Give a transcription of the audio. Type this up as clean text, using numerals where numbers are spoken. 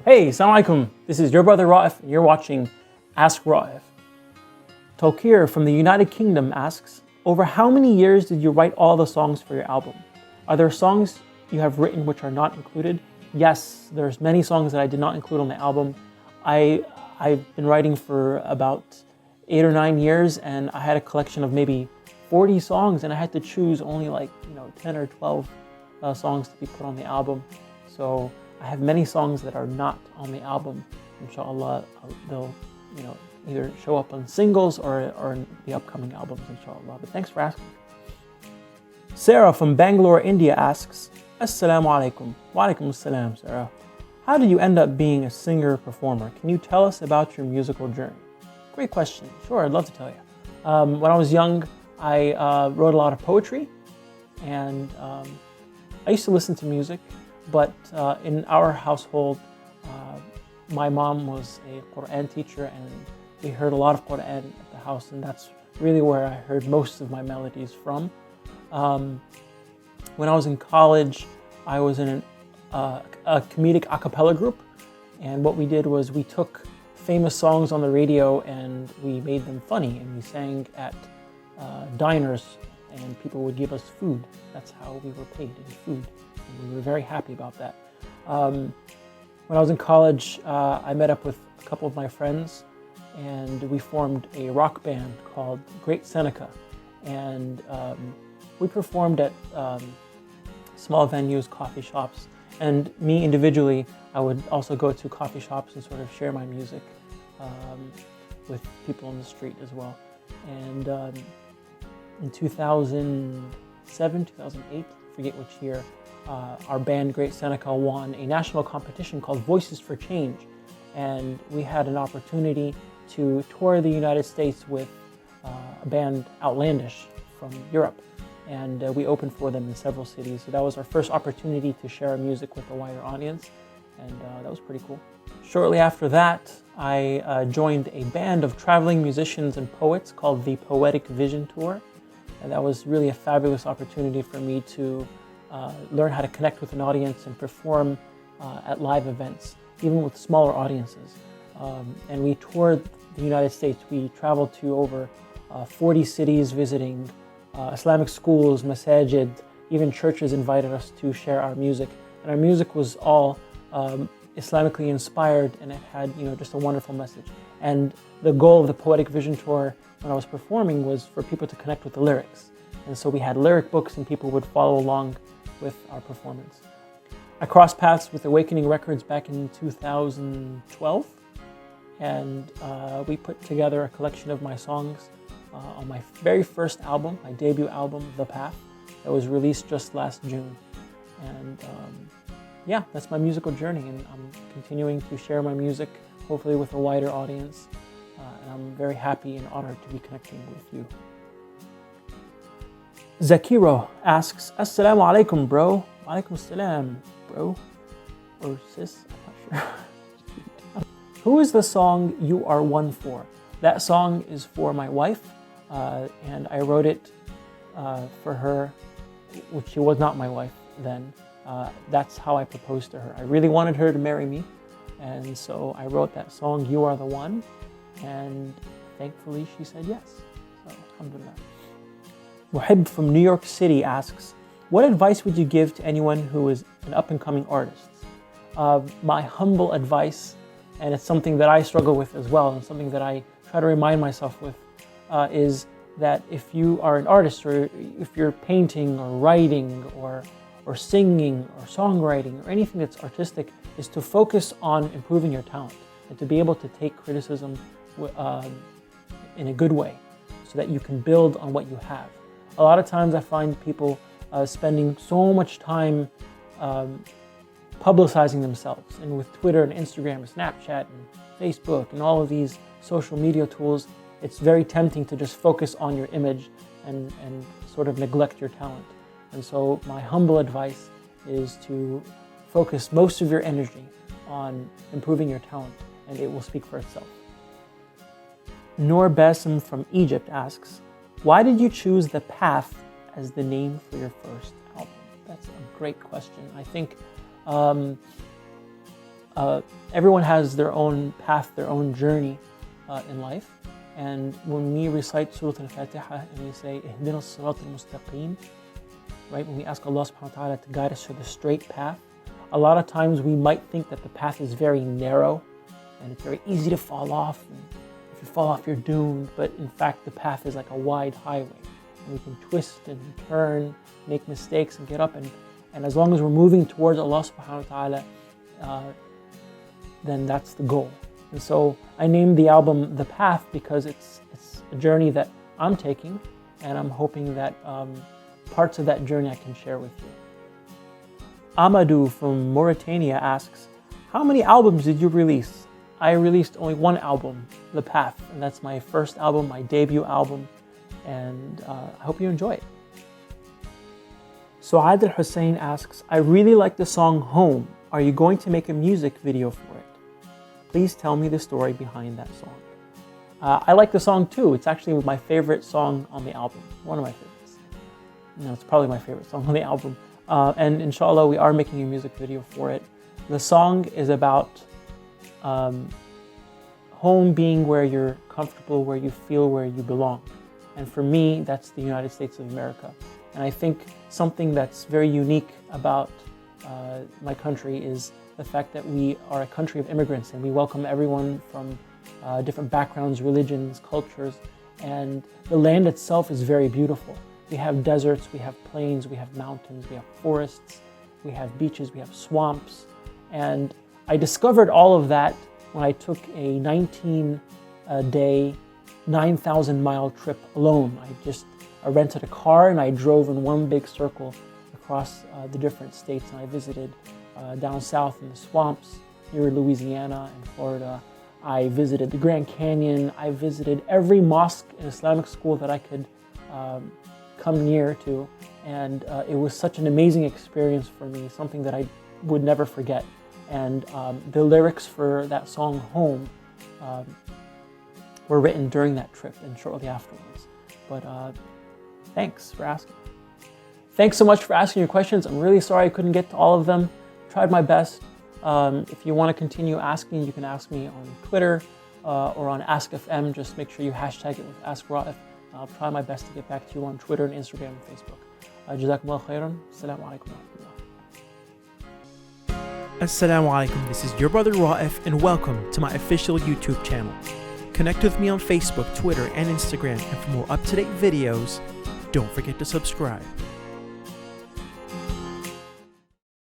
Hey, assalamu alaikum. This is your brother Raef, and you're watching Ask Raef. Tokir from the United Kingdom asks, over how many years did you write all the songs for your album? Are there songs you have written which are not included? Yes, there's many songs that I did not include on the album. I've been writing for about 8 or 9 years, and I had a collection of maybe 40 songs, and I had to choose only 10 or 12 songs to be put on the album. So I have many songs that are not on the album. Inshallah, they'll either show up on singles or in the upcoming albums, inshallah. But thanks for asking. Sarah from Bangalore, India asks, Assalamu alaikum. Wa alaikum assalam, Sarah. How did you end up being a singer-performer? Can you tell us about your musical journey? Great question. Sure, I'd love to tell you. When I was young, I wrote a lot of poetry, and I used to listen to music, but in our household, my mom was a Quran teacher, and we heard a lot of Quran at the house, and that's really where I heard most of my melodies from. When I was in college, I was in a comedic a cappella group, and what we did was we took famous songs on the radio and we made them funny, and we sang at diners, and people would give us food. That's how we were paid, in food, and we were very happy about that. When I was in college, I met up with a couple of my friends, and we formed a rock band called Great Seneca, and we performed at small venues, coffee shops, and me individually, I would also go to coffee shops and sort of share my music with people on the street as well. And in 2007, 2008, forget which year, our band Great Seneca won a national competition called Voices for Change, and we had an opportunity to tour the United States with a band Outlandish from Europe, and we opened for them in several cities. So that was our first opportunity to share our music with a wider audience, and that was pretty cool. Shortly after that, I joined a band of traveling musicians and poets called the Poetic Vision Tour, and that was really a fabulous opportunity for me to learn how to connect with an audience and perform at live events, even with smaller audiences. And we toured the United States. We traveled to over 40 cities visiting Islamic schools, masajid, even churches invited us to share our music. And our music was all Islamically inspired, and it had just a wonderful message. And the goal of the Poetic Vision Tour when I was performing was for people to connect with the lyrics. And so we had lyric books and people would follow along with our performance. I crossed paths with Awakening Records back in 2012, and we put together a collection of my songs on my very first album, my debut album, The Path, that was released just last June. And yeah, that's my musical journey, and I'm continuing to share my music, hopefully with a wider audience, and I'm very happy and honored to be connecting with you. Zakiro asks, Assalamu alaikum, bro. Wa alaikum assalam, bro. Or sis, I'm not sure. Who is the song You Are One for? That song is for my wife, and I wrote it for her, which she was not my wife then. That's how I proposed to her. I really wanted her to marry me, and so I wrote that song, You Are the One, and thankfully she said yes. So, alhamdulillah. Muhib from New York City asks, what advice would you give to anyone who is an up-and-coming artist? My humble advice, and it's something that I struggle with as well, and something that I try to remind myself with, is that if you are an artist, or if you're painting or writing or singing or songwriting or anything that's artistic, is to focus on improving your talent and to be able to take criticism in a good way so that you can build on what you have. A lot of times I find people spending so much time publicizing themselves, and with Twitter and Instagram and Snapchat and Facebook and all of these social media tools, it's very tempting to just focus on your image and sort of neglect your talent. And so my humble advice is to focus most of your energy on improving your talent, and it will speak for itself. Noor Bassem from Egypt asks, Why did you choose The Path as the name for your first album? That's a great question. I think everyone has their own path, their own journey in life. And when we recite Surah Al-Fatiha and we say, Ihdina as-sirat al-mustaqim, right? When we ask Allah subhanahu wa ta'ala to guide us to the straight path, a lot of times we might think that the path is very narrow and it's very easy to fall off. And if you fall off, you're doomed. But in fact, the path is like a wide highway. And we can twist and turn, make mistakes and get up. And as long as we're moving towards Allah subhanahu wa ta'ala, then that's the goal. And so I named the album The Path because it's a journey that I'm taking, and I'm hoping that parts of that journey I can share with you. Amadou from Mauritania asks, how many albums did you release? I released only one album, The Path, and that's my first album, my debut album, and I hope you enjoy it. Suad al-Hussein asks, I really like the song Home. Are you going to make a music video for it? Please tell me the story behind that song. I like the song too. It's actually my favorite song on the album. One of my favorites. No, it's probably my favorite song on the album. And inshallah, we are making a music video for it. The song is about home being where you're comfortable, where you feel where you belong. And for me, that's the United States of America. And I think something that's very unique about my country is the fact that we are a country of immigrants and we welcome everyone from different backgrounds, religions, cultures, and the land itself is very beautiful. We have deserts, we have plains, we have mountains, we have forests, we have beaches, we have swamps, and I discovered all of that when I took a 19-day, 9,000-mile trip alone. I rented a car and I drove in one big circle across the different states, and I visited down south in the swamps near Louisiana and Florida. I visited the Grand Canyon. I visited every mosque and Islamic school that I could come near to, and it was such an amazing experience for me, something that I would never forget. And the lyrics for that song Home were written during that trip and shortly afterwards. But thanks for asking. Thanks so much for asking your questions. I'm really sorry I couldn't get to all of them. Tried my best. If you want to continue asking, you can ask me on Twitter or on AskFM. Just make sure you hashtag it with Ask Raef. I'll try my best to get back to you on Twitter and Instagram and Facebook. Jazakumullah khairan. Assalamu alaikum wa rahmatullah. Assalamu alaikum. This is your brother Raef, and welcome to my official YouTube channel. Connect with me on Facebook, Twitter, and Instagram, and for more up-to-date videos, don't forget to subscribe.